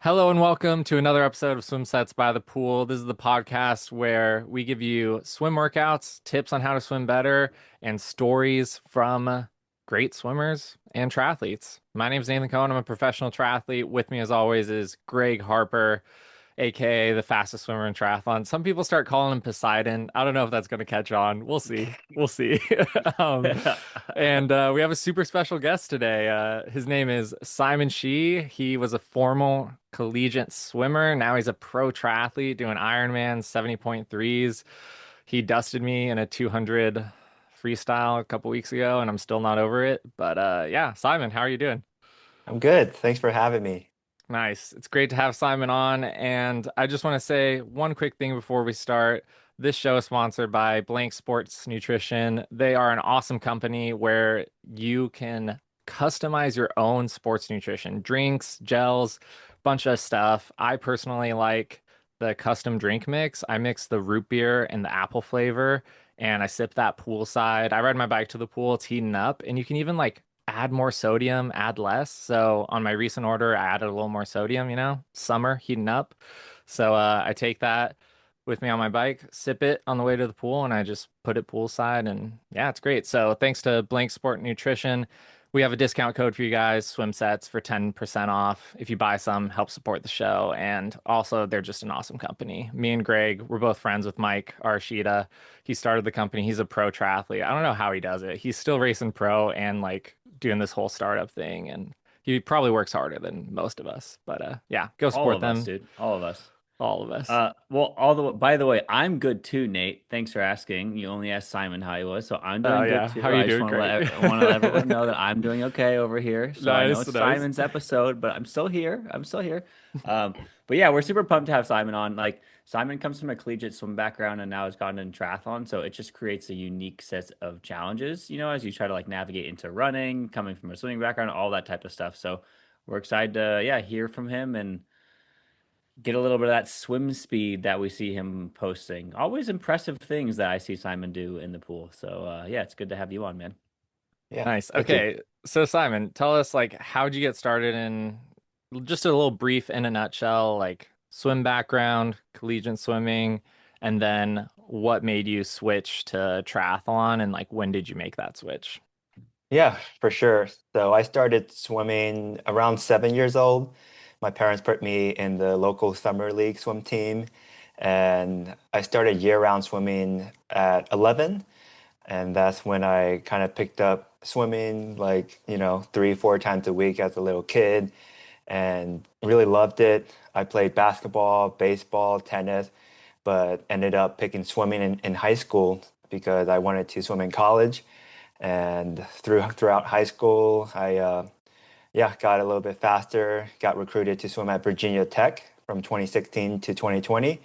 Hello and welcome to another episode of Swim Sets by the Pool. This is the podcast where we give you swim workouts, tips on how to swim better, and stories from great swimmers and triathletes. My name is Nathan Cohen. I'm a professional triathlete. With me, as always, is Greg Harper, aka the fastest swimmer in triathlon. Some people start calling him Poseidon. I don't know if that's going to catch on. We'll see. We'll see. um, and we have a super special guest today. His name is Simon Shi. He was a formal collegiate swimmer. Now he's a pro triathlete doing Ironman 70.3s. He dusted me in a 200 freestyle a couple weeks ago, and I'm still not over it. But yeah, Simon, how are you doing? I'm good. Thanks for having me. Nice. It's great to have Simon on. And I just want to say one quick thing before we start. This show is sponsored by Blank Sports Nutrition. They are an awesome company where you can customize your own sports nutrition, drinks, gels, bunch of stuff. I personally like the custom drink mix. I mix the root beer and the apple flavor, and I sip that poolside. I ride my bike to the pool, it's heating up, and you can even like add more sodium, add less. So on my recent order, I added a little more sodium, summer heating up. So I take that with me on my bike, sip it on the way to the pool, and I just put it poolside. And yeah, it's great. So thanks to Blank Sport Nutrition, we have a discount code for you guys, swim sets for 10% off. If you buy some, help support the show. And also, they're just an awesome company. Me and Greg, we're both friends with Mike Arshita. He started the company. He's a pro triathlete. I don't know how he does it. He's still racing pro and like doing this whole startup thing. And he probably works harder than most of us. But yeah, go All support of us, them. dude. All of us. All of us. Well, by the way, I'm good too, Nate. Thanks for asking. You only asked Simon how he was, so I'm Oh doing good yeah. How too. are you I just doing, want to Greg? let everyone know that I'm doing okay over here. So I know Nice, it's nice. Simon's episode, but I'm still here. I'm still here. Um, but yeah, we're super pumped to have Simon on. Like Simon comes from a collegiate swim background and now has gotten into triathlon, so it just creates a unique set of challenges, as you try to like navigate into running, coming from a swimming background, all that type of stuff. So we're excited to hear from him and get a little bit of that swim speed that we see him posting. Always impressive things that I see Simon do in the pool. So yeah, it's good to have you on, man. Yeah, Nice. thank you. Okay. So Simon, tell us like how'd you get started in just a little brief in a nutshell, like swim background, collegiate swimming, and then what made you switch to triathlon and like when did you make that switch? Yeah, for sure. So I started swimming around 7 years old. My parents put me in the local summer league swim team, and I started year-round swimming at 11. And that's when I kind of picked up swimming like, 3, 4 times a week as a little kid and really loved it. I played basketball, baseball, tennis, but ended up picking swimming in high school because I wanted to swim in college. And throughout high school, I got a little bit faster, got recruited to swim at Virginia Tech from 2016 to 2020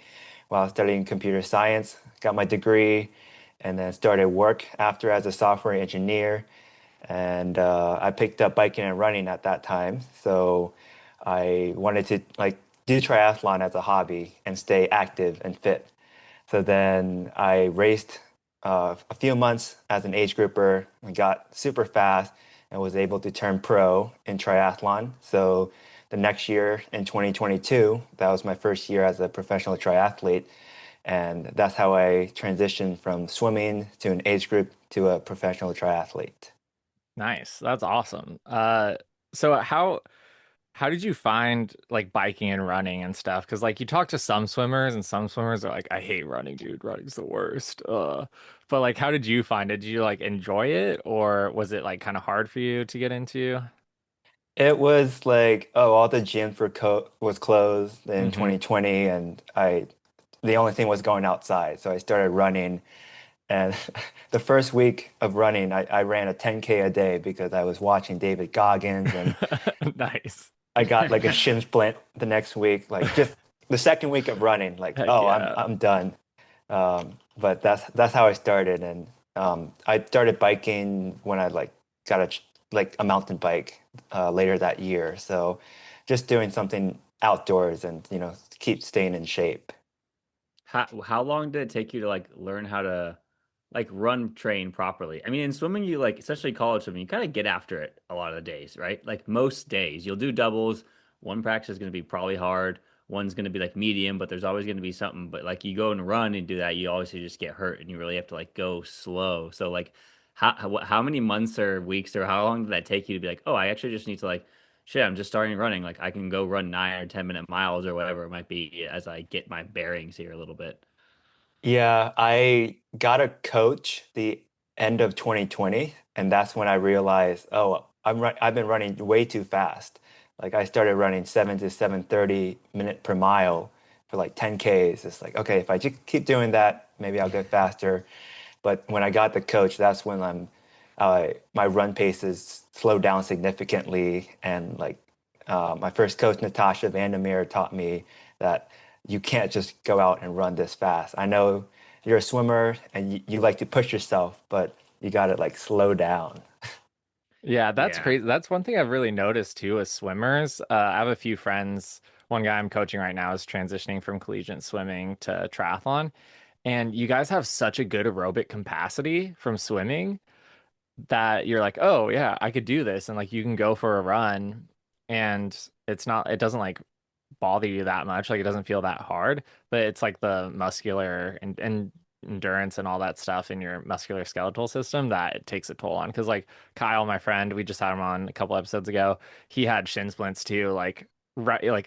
while studying computer science, got my degree, and then started work after as a software engineer. And I picked up biking and running at that time. So I wanted to like do triathlon as a hobby and stay active and fit. So then I raced a few months as an age grouper and got super fast and was able to turn pro in triathlon. So the next year in 2022, that was my first year as a professional triathlete. And that's how I transitioned from swimming to an age group to a professional triathlete. Nice. That's awesome. So how did you find like biking and running and stuff? Because like you talk to some swimmers and some swimmers are like, I hate running, dude. Running's the worst. But like how did you find it? Did you like enjoy it or was it like kind of hard for you to get into? It was like, oh, all the gyms was closed in Hmm. 2020, and the only thing was going outside. So I started running, and the first week of running, I ran a 10K a day because I was watching David Goggins, and Nice. I got like a shin splint the next week, like just the second week of running, like, Heck oh, I'm yeah. I'm done. But that's how I started, and I started biking when I like got like a mountain bike later that year. So just doing something outdoors and keep staying in shape. How long did it take you to like learn how to like run train properly? I mean, in swimming, you like especially college swimming, you kind of get after it a lot of the days, right? Like most days, you'll do doubles, one practice is going to be probably hard. One's going to be like medium, but there's always going to be something. But like you go and run and do that, you obviously just get hurt and you really have to like go slow. So like how many months or weeks or how long did that take you to be like, oh, I actually just need to like, shit, I'm just starting running. Like I can go run 9 or 10 minute miles or whatever it might be as I get my bearings here a little bit. Yeah, I got a coach the end of 2020, and that's when I realized, oh, I've been running way too fast. Like I started running 7 to 7:30 minute per mile for like 10 Ks. It's like, okay, if I just keep doing that, maybe I'll get faster. But when I got the coach, that's when my run paces slowed down significantly. And like my first coach, Natasha Vandermeer, taught me that you can't just go out and run this fast. I know you're a swimmer and you like to push yourself, but you got to like slow down. Yeah, that's Yeah. crazy. That's one thing I've really noticed too with swimmers. I have a few friends. One guy I'm coaching right now is transitioning from collegiate swimming to triathlon. And you guys have such a good aerobic capacity from swimming that you're like, oh yeah, I could do this. And like you can go for a run and it doesn't like bother you that much. Like it doesn't feel that hard, but it's like the muscular and endurance and all that stuff in your muscular skeletal system that it takes a toll on. Because like Kyle, my friend, we just had him on a couple episodes ago. He had shin splints too. Like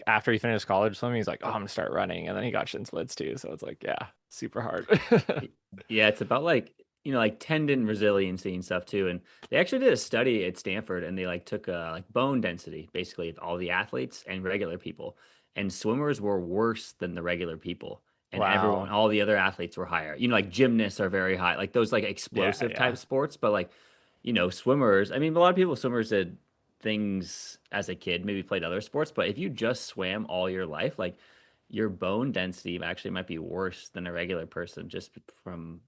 after he finished college swimming, he's like, oh, I'm gonna start running, and then he got shin splints too. So it's like, yeah, super hard. Y- Yeah, it's about like, like tendon resiliency and stuff too. And they actually did a study at Stanford and they like took like bone density basically of all the athletes and regular people. And swimmers were worse than the regular people. And everyone, Wow. all the other athletes were higher. Like gymnasts are very high, like those like Yeah, explosive yeah. type sports. But like, swimmers, I mean, a lot of people, swimmers did things as a kid, maybe played other sports. But if you just swam all your life, like, your bone density actually might be worse than a regular person just from,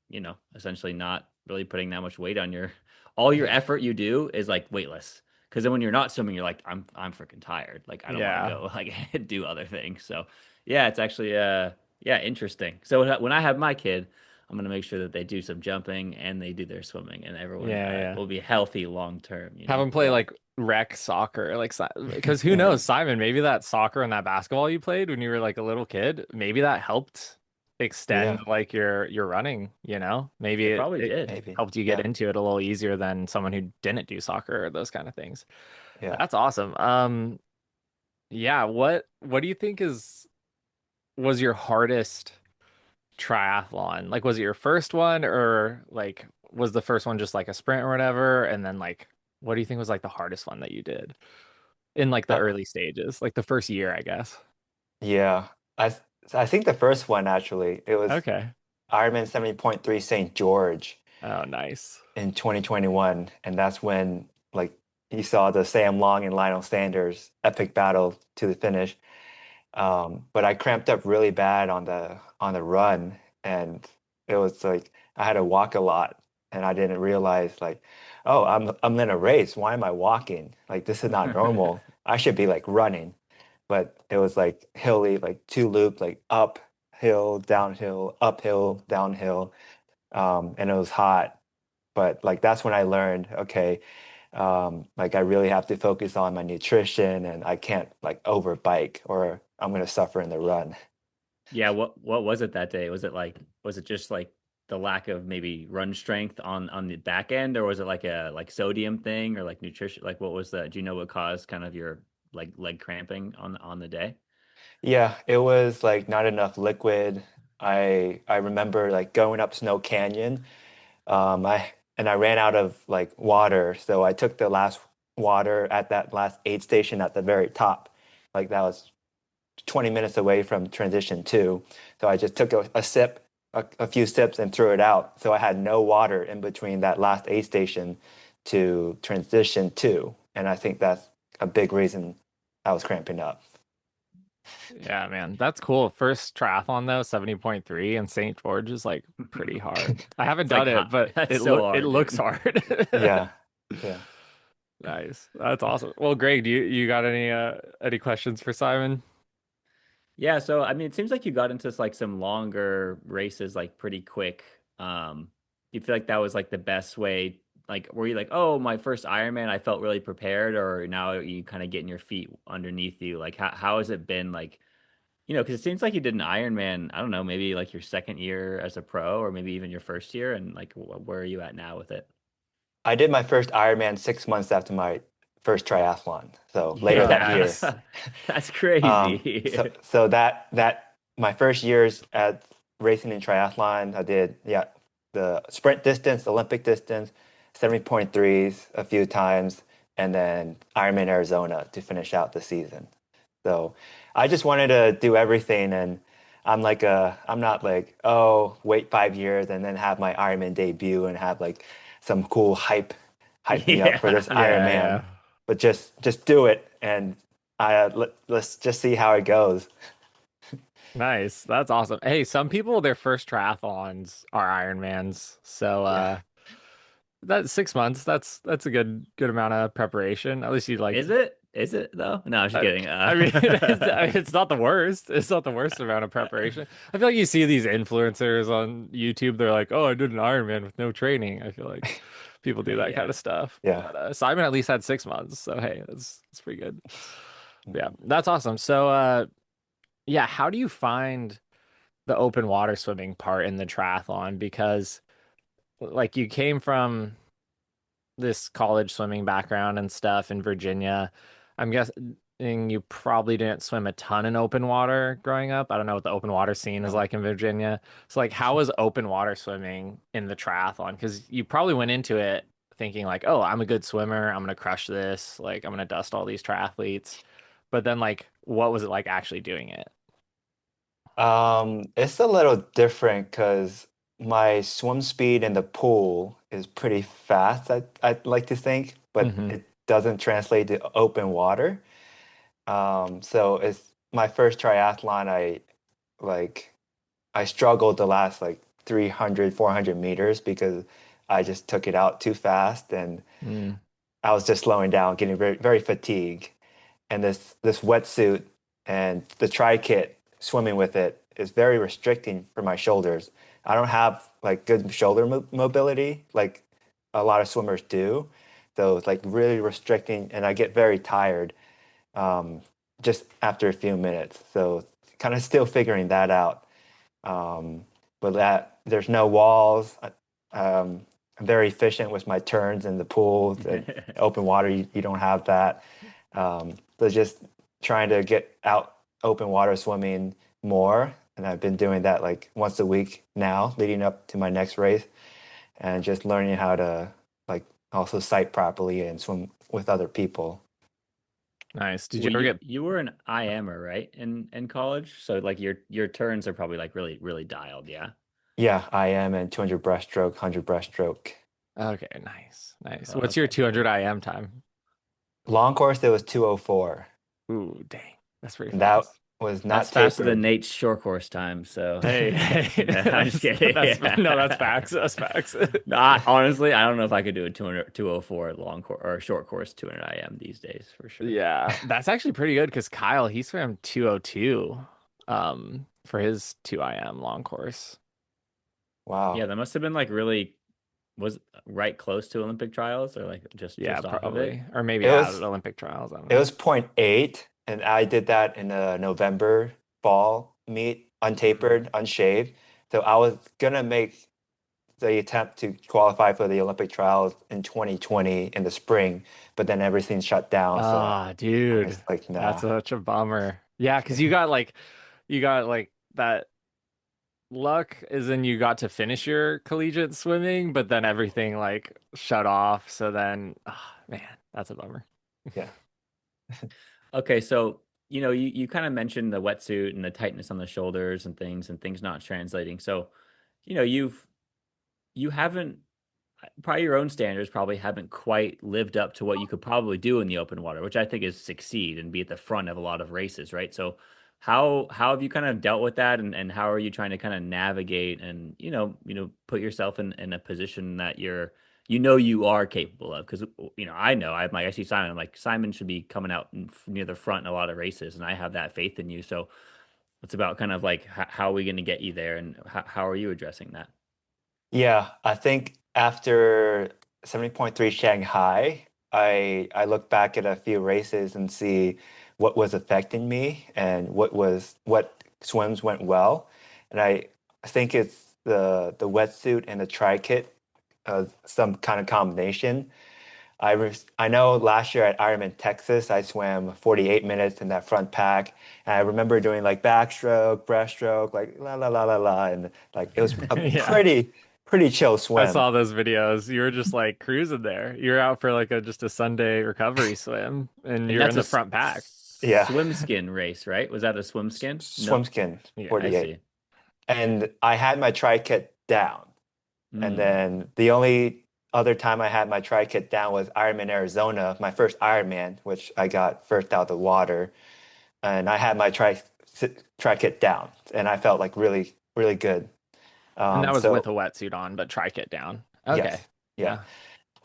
essentially not really putting that much weight on your all your Yeah. effort you do is like weightless. Because then when you're not swimming, you're like, I'm freaking tired. Like I don't want to Yeah. go like do other things. So yeah, it's actually yeah, interesting. So when I have my kid, I'm gonna make sure that they do some jumping and they do their swimming, and everyone Yeah, yeah. will be healthy long term. Have him play Yeah. like rec soccer, because who knows, Simon, maybe that soccer and that basketball you played when you were like a little kid, maybe that helped extend Yeah. like your running, you know? Maybe It it, probably it did. Maybe. helped you get Yeah. into it a little easier than someone who didn't do soccer or those kind of things. Yeah. That's awesome. Yeah, what do you think was your hardest triathlon? Like, was it your first one, or like was the first one just like a sprint or whatever? And then like, what do you think was like the hardest one that you did in like the Uh, early stages, like the first year, I guess? yeah. I I think the first one actually, it was Okay. Ironman 70.3 St. George Oh, nice. in 2021, and that's when like you saw the Sam Long and Lionel Sanders epic battle to the finish. But I cramped up really bad on the run, and it was like I had to walk a lot, and I didn't realize like, oh, I'm in a race. Why am I walking? Like this is not normal. I should be like running. But it was like hilly, like two loop, like uphill, downhill, uphill, downhill, and it was hot. But like that's when I learned, okay, like I really have to focus on my nutrition, and I can't like overbike or I'm gonna suffer in the run. Yeah, what was it that day? Was it just like the lack of maybe run strength on the back end, or was it like a like sodium thing or like nutrition? Like what was the do you know what caused kind of your like leg cramping on the day? Yeah, it was like not enough liquid. I remember like going up Snow Canyon. I ran out of like water, so I took the last water at that last aid station at the very top. Like that was 20 minutes away from transition two. So I just took a sip, a few sips, and threw it out. So I had no water in between that last aid station to transition two. And I think that's a big reason I was cramping up. Yeah, man. That's cool. First triathlon though, 70.3 and St. George is like pretty hard. I haven't It's like done it, but that's so it hard, looks dude. hard. Yeah. Yeah. Nice. That's awesome. Well, Greg, do you got any questions for Simon? Yeah, so I mean, it seems like you got into like some longer races like pretty quick. Do you feel like that was like the best way? like were you like, oh, my first Ironman, I felt really prepared, or now you kind of getting your feet underneath you? Like how has it been like, because it seems like you did an Ironman, I don't know, maybe like your second year as a pro, or maybe even your first year, and like where are you at now with it? I did my first Ironman 6 months after my first triathlon, so later that Yeah, year. Nice. that's So crazy. so that my first years at racing in triathlon, I did the sprint distance, Olympic distance, 70.3s a few times, and then Ironman Arizona to finish out the season. So I just wanted to do everything, and I'm not like, oh, wait 5 years and then have my Ironman debut and have like some cool hype me up for Yeah. this Yeah, Ironman, yeah. but just do it, and let's just see how it goes. Nice. That's awesome. Hey, some people their first triathlons are Ironmans. So Yeah. that's 6 months. That's a good amount of preparation. At least you like Is it? Is it though? No, I'm just I, kidding. I mean, it's not the worst. It's not the worst amount of preparation. I feel like you see these influencers on YouTube. They're like, "Oh, I did an Ironman with no training." I feel like people do that kind Yeah. of stuff. Yeah. But Simon at least had 6 months, so hey, that's pretty good. But yeah, that's awesome. So, yeah, how do you find the open water swimming part in the triathlon? Because like you came from this college swimming background and stuff in Virginia. I'm guessing you probably didn't swim a ton in open water growing up. I don't know what the open water scene is No. like in Virginia. So like how was open water swimming in the triathlon? Because you probably went into it thinking like, oh, I'm a good swimmer. I'm gonna crush this. Like I'm gonna dust all these triathletes. But then like what was it like actually doing it? It's a little different because my swim speed in the pool is pretty fast, I'd like to think, but Hmm. it doesn't translate to open water. So it's my first triathlon. Like I struggled the last like 300, 400 meters because I just took it out too fast, and Mm. I was just slowing down, getting very, very fatigued. And this wetsuit and the tri kit swimming with it is very restricting for my shoulders. I don't have like good shoulder mobility like a lot of swimmers do. So it's like really restricting, and I get very tired um, just after a few minutes. So kind of still figuring that out. Um, but that there's no walls. I'm very efficient with my turns in the pool. The open water, you don't have that. So just trying to get out open water swimming more. And I've been doing that like once a week now, leading up to my next race, and just learning how to like also sight properly and swim with other people. Nice. Did you Well, ever you get you were an IMer, right? In college? So like your turns are probably like really, really dialed, yeah. Yeah, I am in 200 breaststroke, 100 breaststroke. okay, nice, nice. Oh, What's your okay. 200 IM time? Long course, it was 2:04, Ooh, dang. That's pretty and that fast. was That's not faster than tapered. Nate's short course time, so Hey, hey, no, I'm just kidding. that's no, that's facts. That's facts. No, honestly, I don't know if I could do a 204 long course or short course 200 IM these days for sure. Yeah, that's actually pretty good because Kyle, he swam 202 for his 2 IM long course. Yeah, Wow. that must have been like really was right close to Olympic trials or like Yeah, just off of it. probably. Or maybe It at was Olympic trials. I don't it know. was point 0.8, and I did that in a November fall meet, Mhm. untapered, unshaved. So I was gonna make the attempt to qualify for the Olympic trials in 2020 in the spring, but then everything shut down. So Ah, I dude. was like, That's nah. such a bummer. Yeah, because you got like that luck is in you got to finish your collegiate swimming, but then everything like shut off. So then, man, that's a bummer. Yeah. Okay, so you kind of mentioned the wetsuit and the tightness on the shoulders and things not translating. So, you know, you haven't probably your own standards probably haven't quite lived up to what you could probably do in the open water, which I think is succeed and be at the front of a lot of races, right? So how have you kind of dealt with that and how are you trying to kind of navigate and put yourself in a position that you are capable of? Because I know I see Simon, I'm like Simon should be coming out near the front in a lot of races and I have that faith in you. So it's about kind of like how are we going to get you there and how are you addressing that? Yeah, I think after 70.3 Shanghai, I look back at a few races and see what was affecting me and what swims went well. And I think it's the wetsuit and the tri kit, some kind of combination. I know last year at Ironman Texas, I swam 48 minutes in that front pack, and I remember doing like backstroke, breaststroke, like la la la la la, and like it was a Yeah. pretty chill I swim. saw those videos. You were just like cruising there. You're out for like a just a Sunday recovery swim and And you're in that's a the front pack. Yeah, swim skin race, right? Was that a swim skin? swim No. skin Yeah. I 48, see. and I had my tri kit down, and Mm. then the only other time I had my tri kit down was Ironman Arizona, my first Ironman, which I got first out of the water. And I had my tri kit down, and I felt like really good. And that was with So a wetsuit on, but trike it down. yes, Okay. yeah. Yeah.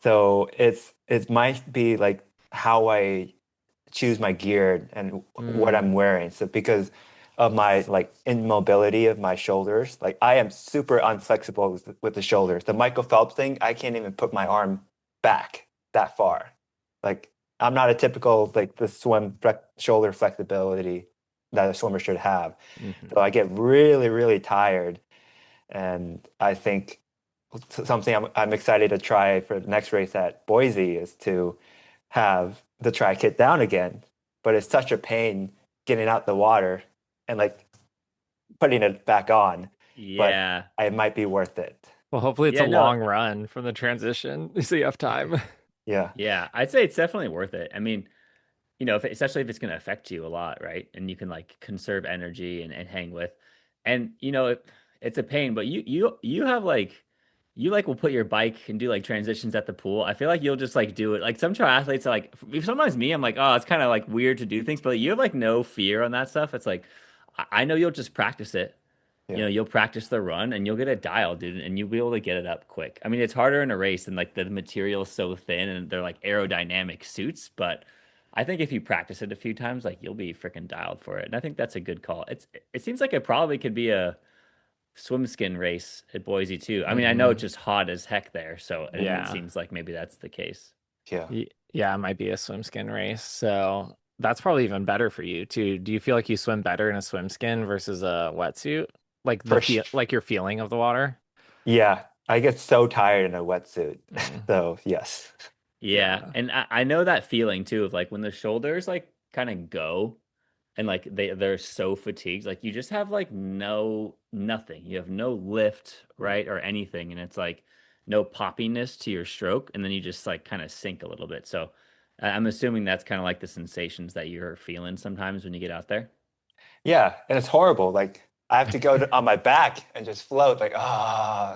So it might be like how I choose my gear and what Mm. I'm wearing. So because of my like immobility of my shoulders, like I am super unflexible with the shoulders. The Michael Phelps thing, I can't even put my arm back that far. Like I'm not a typical like the shoulder flexibility that a swimmer should have. So Hmm. I get really tired, and I think something I'm excited to try for the next race at Boise is to have the tri kit down again. But it's such a pain getting out the water and like putting it back on. But Yeah. it might be worth it. Well, hopefully it's a Yeah, no. long run from the transition. So you have time. Yeah, Yeah, I'd say it's definitely worth it. I mean, if especially if it's going to affect you a lot, right? And you can like conserve energy and hang with. And it's a pain, but you have like you like will put your bike and do like transitions at the pool. I feel like you'll just like do it. Like some triathletes are like sometimes me, I'm like, oh, it's kind of like weird to do things, but you have like no fear on that stuff. It's like I know you'll just practice it. yeah, You'll practice the run and you'll get it dialed, dude, and you'll be able to get it up quick. I mean, it's harder in a race and like the material's so thin and they're like aerodynamic suits, but I think if you practice it a few times, like you'll be freaking dialed for it. And I think that's a good call. It seems like it probably could be a swim skin race at Boise too. I mean, I know it's Hmm. just hot as heck there, so it Yeah. seems like maybe that's the case. yeah. Yeah, it might be a swim skin race. So that's probably even better for you too. Do you feel like you swim better in a swim skin versus a wetsuit? Like the For feel, like your feeling of the water? yeah, I get so tired in a wetsuit. Mm, So yes, Yeah, yeah. and I know that feeling too of like when the shoulders like kind of go and like they're so fatigued, like you just have like nothing. You have no lift, right, or anything, and it's like no poppiness to your stroke, and then you just like kind of sink a little bit. So I'm assuming that's kind of like the sensations that you're feeling sometimes when you get out there. yeah, and it's horrible. Like I have to on my back and just float. Like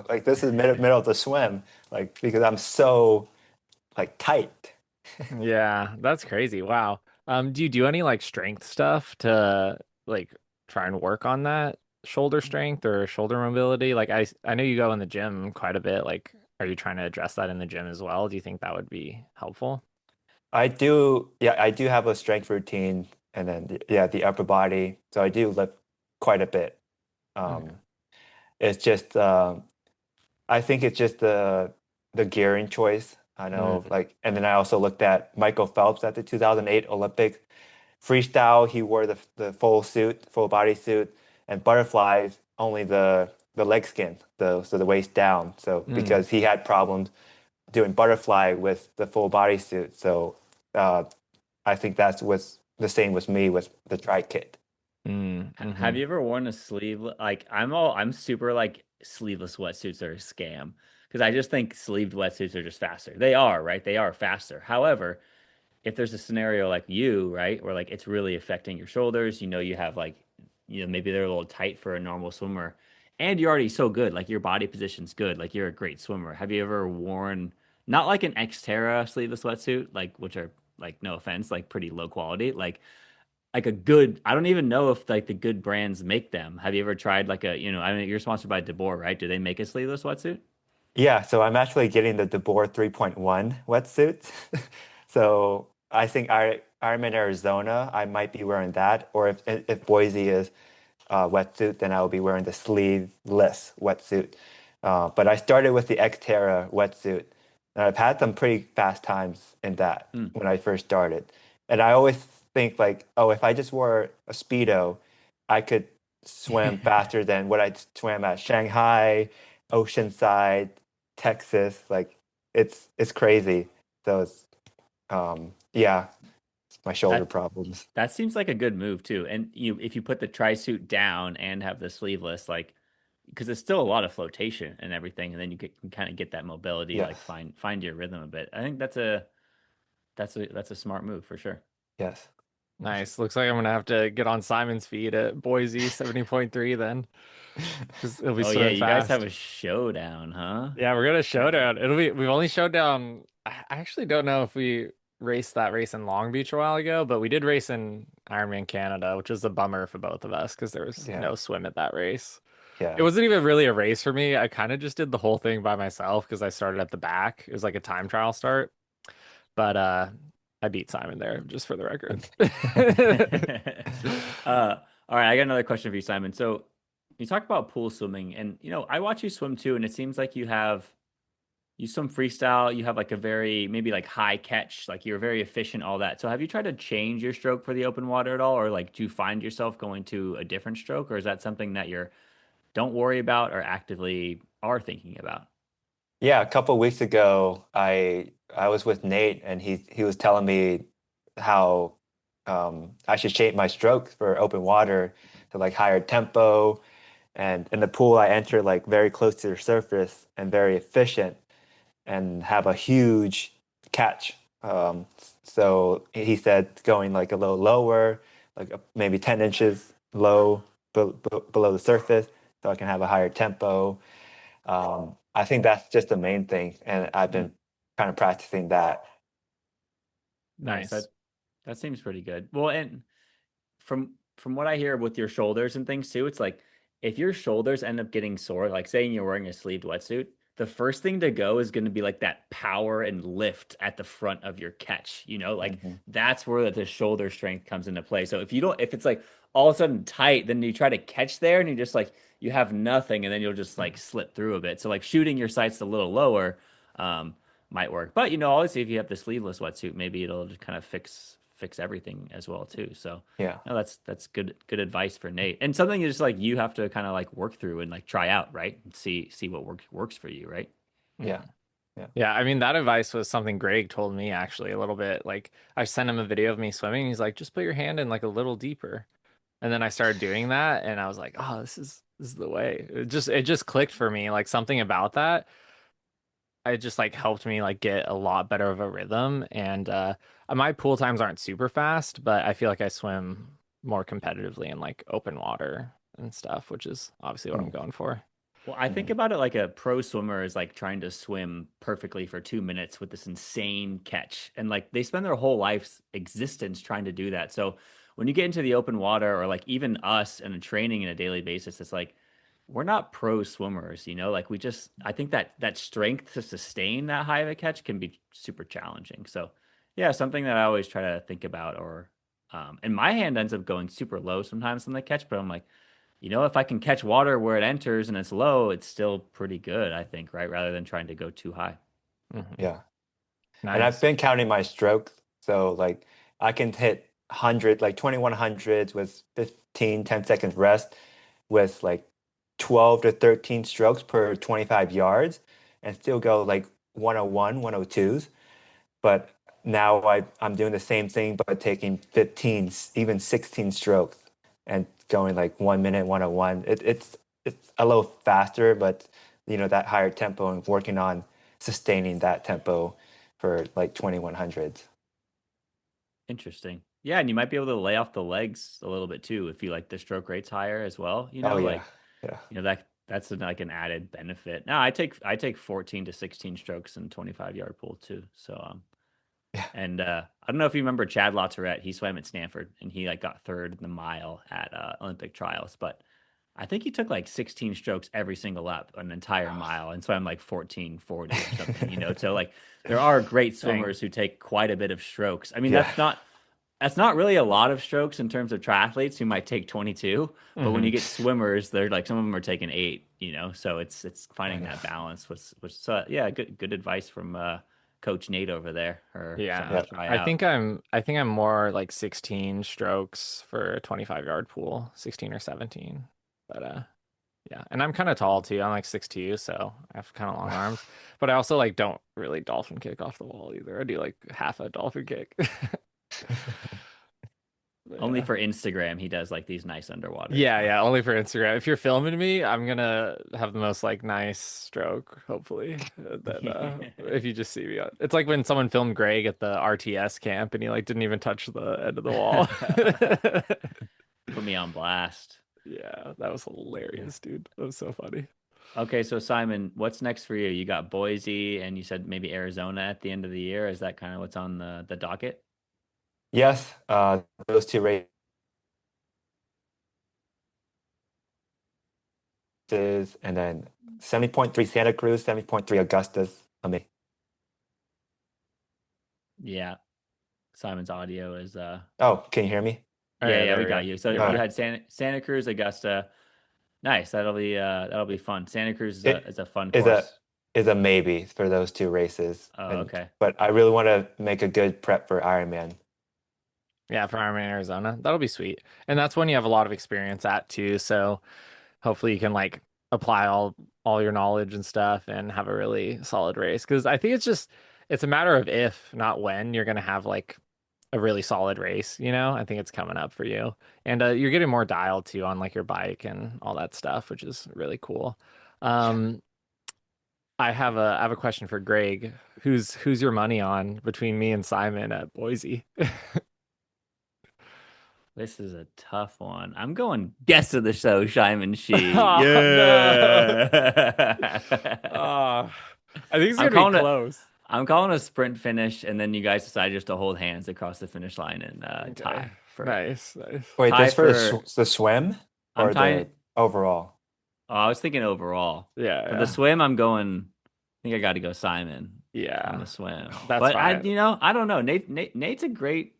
like this is middle of the swim. Like because I'm so like tight. Yeah, that's crazy. Wow. Do you do any like strength stuff to like try and work on that shoulder strength or shoulder mobility? Like I know you go in the gym quite a bit. Like, are you trying to address that in the gym as well? Do you think that would be helpful? I do, yeah, I do have a strength routine, and then yeah, the upper body. So I do lift quite a bit. Okay. Um, it's just I think it's just the gearing choice. I know, Mm, like, and then I also looked at Michael Phelps at the 2008 Olympics freestyle. He wore the full suit, full body suit, and butterflies only the leg skin, so the waist down. So mm, because he had problems doing butterfly with the full body suit, so uh, I think that's what's the same with me with the tri kit. mm, Have hmm. you ever worn a sleeve? Like I'm super like sleeveless wetsuits are a scam because I just think sleeved wetsuits are just faster. They are, right? They are faster. However, if there's a scenario like you, right, where like it's really affecting your shoulders, you have like, maybe they're a little tight for a normal swimmer, and you're already so good, like your body position's good, like you're a great swimmer. Have you ever worn not like an Xterra sleeveless wetsuit, like which are like no offense, like pretty low quality, like a good, I don't even know if like the good brands make them. Have you ever tried like I mean, you're sponsored by DeBoer, right? Do they make a sleeveless wetsuit? Yeah, so I'm actually getting the DeBoer 3.1 wetsuit. So I think I'm in Arizona. I might be wearing that, or if Boise is wetsuit, then I'll be wearing the sleeveless wetsuit. But I started with the Xterra wetsuit, And I've had some pretty fast times in that Mm. when I first started. And I always think like, oh, if I just wore a Speedo, I could swim faster than what I swam at Shanghai, Oceanside, Texas. Like it's crazy. So it's yeah, it's my shoulder That problems. that seems like a good move too. And you if you put the tri suit down and have the sleeveless, like because it's still a lot of flotation and everything, and then can kind of get that mobility, Yes. like find your rhythm a bit. I think that's a smart move for sure. Yes. For sure. Nice. Looks like I'm gonna have to get on Simon's feed at Boise 70.3 then, because he'll be Oh yeah, swimming you guys have fast. a showdown, huh? Yeah, we're gonna Uh, showdown. We've only showed down. I actually don't know if we raced that race in Long Beach a while ago, but we did race in Ironman Canada, which was a bummer for both of us because there was Yeah. no swim at that race. It Yeah. wasn't even really a race for me. I kind of just did the whole thing by myself because I started at the back. It was like a time trial start, but I beat Simon there just for the record. all right, I got another question for you, Simon. So you talk about pool swimming, and I watch you swim too, and it seems like you swim freestyle, you have like a very maybe like high catch, like you're very efficient, all that. So have you tried to change your stroke for the open water at all, or like do you find yourself going to a different stroke, or is that something that you're don't worry about or actively are thinking about? Yeah, a couple weeks ago, I was with Nate, and he was telling me how I should shape my strokes for open water to like higher tempo, and in the pool I enter like very close to the surface and very efficient and have a huge catch. So he said going like a little lower, like maybe 10 inches low below the surface, so I can have a higher tempo. I think that's just the main thing, and I've Mm, been kind of practicing that. nice. Nice. That seems pretty good. Well, and from what I hear with your shoulders and things too, it's like if your shoulders end up getting sore, like saying you're wearing a sleeved wetsuit, the first thing to go is going to be like that power and lift at the front of your catch. Like Hmm. that's where the shoulder strength comes into play. So if it's like all of a sudden tight, then you try to catch there and you just like you have nothing, and then you'll just like slip through a bit. So like shooting your sights a little lower, um, might work. But obviously if you have the sleeveless wetsuit, maybe it'll just kind of fix everything as well too. So Yeah, no, that's good advice for Nate. And something is like you have to kind of like work through and like try out, right? And see what works for you, right? yeah, Mhm. yeah. Yeah, I mean that advice was something Greg told me actually a little bit. Like I sent him a video of me swimming. He's like, just put your hand in like a little deeper. And then I started doing that and I was like, oh, this is the way. It just clicked for me. Like something about that. It just like helped me like get a lot better of a rhythm. And my pool times aren't super fast, but I feel like I swim more competitively in like open water and stuff, which is obviously what I'm Mm, going for. Well, I think mhm, about it like a pro swimmer is like trying to swim perfectly for 2 minutes with this insane catch. And like they spend their whole life's existence trying to do that. So when you get into the open water or like even us and training in a daily basis, it's like we're not pro swimmers, like we just I think that strength to sustain that high of a catch can be super challenging. So yeah, something that I always try to think about or and my hand ends up going super low sometimes on the catch, but I'm like, if I can catch water where it enters and it's low, it's still pretty good, I think, right? Rather than trying to go too high. Hmm. yeah. And I've Nice. been counting my strokes, so like I can hit 100, like 2100s with 15, 10 seconds rest with like 12 to 13 strokes per 25 yards and still go like 101, 102s. But now I'm doing the same thing, but taking 15, even 16 strokes and going like 1 minute, 101. It's a little faster, but that higher tempo and working on sustaining that tempo for like 2100s. Interesting. Yeah, and you might be able to lay off the legs a little bit too if you like the stroke rates higher as well. Oh yeah, Like yeah, that's like an added benefit. Now I take 14 to 16 strokes in 25-yard pool too. So yeah. and I don't know if you remember Chad Latourette. He swam at Stanford and he like got third in the mile at Olympic trials. But I think he took like 16 strokes every single lap, an entire mile, and swam like 14:40 or something. So like there are great Dang. swimmers who take quite a bit of strokes. I mean, Yeah. that's not really a lot of strokes in terms of triathletes who might take 22, but when you Hmm. get swimmers, they're like some of them are taking eight, So it's finding that Nice. balance was so yeah, good advice from Coach Nate over there, or something Yeah. to Yep. try I out. think I'm more like 16 strokes for a 25-yard pool, 16 or 17. But yeah. And I'm kind of tall too. I'm like 6'2", so I have kind of long arms. But I also like don't really dolphin kick off the wall either. I do like half a dolphin kick. But Only yeah. for Instagram, he does like these nice underwaters, Yeah, huh? yeah, only for Instagram. If you're filming me, I'm gonna have the most like nice stroke, hopefully. Then if you just see me, it's like when someone filmed Greg at the RTS camp and he like didn't even touch the end of the wall. Put me on blast. Yeah, that was Yeah. hilarious, dude. That was so funny. Okay, so Simon, what's next for you? You got Boise, and you said maybe Arizona at the end of the year. Is that kind of what's on the docket? Yes, those two races, and then 70.3 Santa Cruz, 70.3 Augusta's on me. Yeah, Simon's audio is Oh, can you hear me? Oh yeah, yeah, yeah, there we we got go. you. So You're you All fine. right. had Santa Cruz, Augusta. Nice. That'll be fun. Santa Cruz is a It is a fun is a course. is a maybe for those two races, Oh, and okay. but I really want to make a good prep for Ironman. Yeah, for Ironman Arizona. That'll be sweet. And that's when you have a lot of experience at too. So hopefully you can like apply all your knowledge and stuff and have a really solid race. Because I think it's a matter of if, not when, you're gonna have like a really solid race, you know? I think it's coming up for you. And you're getting more dialed too on like your bike and all that stuff, which is really cool. Yeah. Um, I have a question for Greg. Who's your money on between me and Simon at Boise? This is a tough one. I'm going guest of the show, Simon Shi. Oh no. Yeah. Oh, I think it's I'm gonna be calling it. close. I'm calling a sprint finish, and then you guys decide just to hold hands across the finish line and Okay. Nice, nice. Wait, tie that's for for. the swim I'm or tying. the overall? Oh, I was thinking overall. Yeah, For the yeah. swim, I'm going. I think I got to go Simon on Yeah. the swim. That's But fine. I don't know. Nate's a great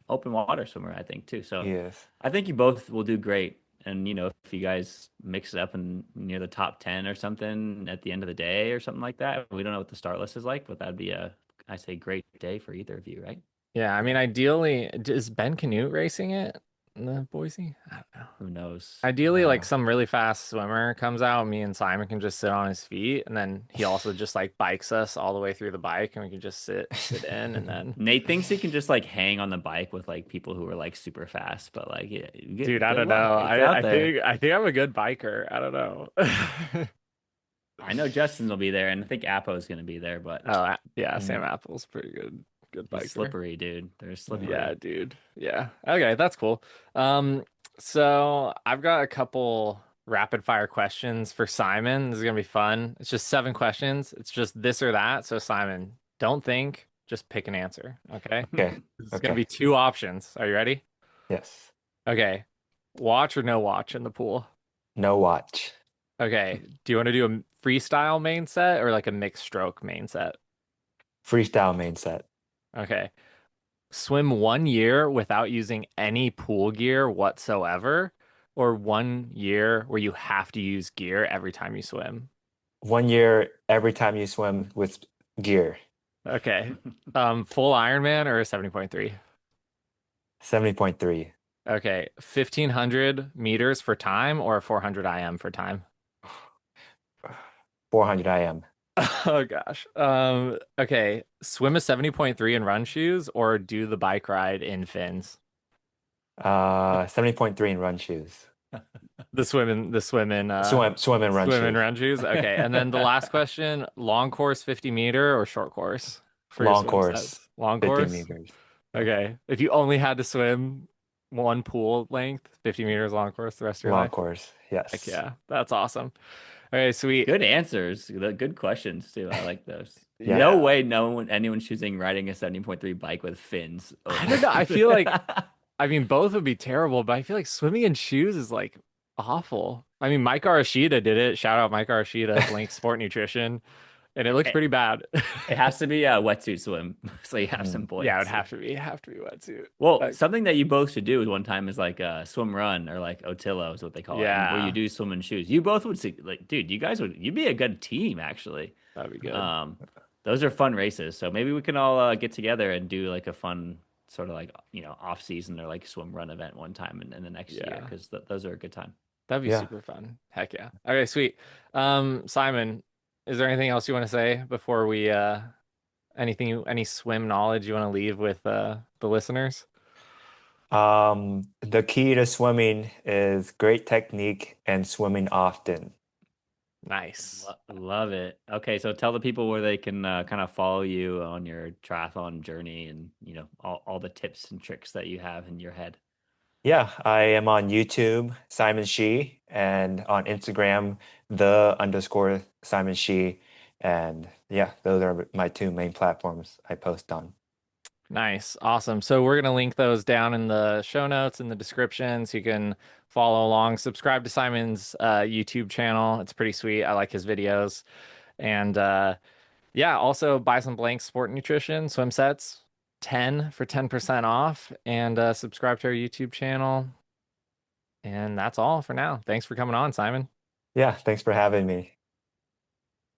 open water swimmer, I think too. So Yes. I think you both will do great. And if you guys mix it up and near the top 10 or something at the end of the day or something like that, we don't know what the start list is like, but that'd be I say, great day for either of you, right? Yeah, I mean, ideally, is Ben Canute racing it in the Boise? I don't know. Who knows? Ideally, like some really fast swimmer comes out, me and Simon can just sit on his feet, and then he also just like bikes us all the way through the bike, and we can just sit in, and then, Nate thinks he can just like hang on the bike with like people who are like super fast, but like yeah, dude, I good don't luck. know. It's out I there. think I think I'm a good biker. I don't know. I know Justin will be there, and I think Apo's gonna be there, but Oh, yeah, Sam Mm, Apple's pretty good he's biker. slippery, dude. They're yeah. Yeah, slippery. dude. Yeah. Okay, that's cool. So I've got a couple rapid fire questions for Simon. This is gonna be fun. It's just 7 questions. It's just this or that. So Simon, don't think, just pick an answer. Okay. Okay. This is gonna Okay. be 2 options. Are you ready? Yes. Okay. Watch or no watch in the pool? No watch. Okay. Do you want to do a freestyle main set or like a mixed stroke main set? Freestyle main set. Okay. Swim 1 year without using any pool gear whatsoever, or 1 year where you have to use gear every time you swim. 1 year every time you swim with gear. Okay. Full Ironman or a 70.3? 70.3. Okay. 1500 meters for time or 400 IM for time? 400 IM. Oh gosh. Okay. Swim a 70.3 in run shoes or do the bike ride in fins? 70.3 in run shoes. Swim and run Swim in shoes. run shoes. Okay. And then the last question, long course 50-meter or short course for your Long swim course, sets? Long 50 course? meters. Yeah. Okay. If you only had to swim one pool length, 50 meters long course the rest of your Long life. course. Heck Yes. yeah. That's awesome. Okay, sweet. Good answers. Good questions too. I like those. Yeah. No Yeah. way no one anyone's choosing riding a 70.3 bike with fins I over. don't know. I feel like I mean both would be terrible, but I feel like swimming in shoes is like awful. I mean Mike Arashida did it. Shout out Mike Arashida, Blank Sport Nutrition. and it looks It, pretty bad. it has to be a wetsuit swim, so you have some Mm. Yeah, it would points. have to be wetsuit. Well, Like, something that you both should do one time is like a swim run or like Otillo is what they call it, and where you yeah, do swim in shoes. You both would see, like, dude, you'd be a good team actually. that'd be good. Um, those are fun races, so maybe we can all get together and do like a fun sort of like off season or like swim run event one time in the next year Yeah, because those are a good time. that'd be Yeah. super fun. Heck yeah. Okay, sweet. Simon, is there anything else you want to say before we any swim knowledge you want to leave with the listeners? The key to swimming is great technique and swimming often. Nice. Love it. Okay, so tell the people where they can kind of follow you on your triathlon journey and all the tips and tricks that you have in your head. Yeah, I am on YouTube, Simon Shi, and on Instagram, _Simon Shi. And yeah, those are my two main platforms I post on. Nice. Awesome. So we're going to link those down in the show notes in the description so you can follow along. Subscribe to Simon's YouTube channel. It's pretty sweet. I like his videos. And yeah, also buy some Blank Sport Nutrition swim sets, 10 for 10% off, and subscribe to our YouTube channel. And that's all for now. Thanks for coming on, Simon. Yeah, thanks for having me.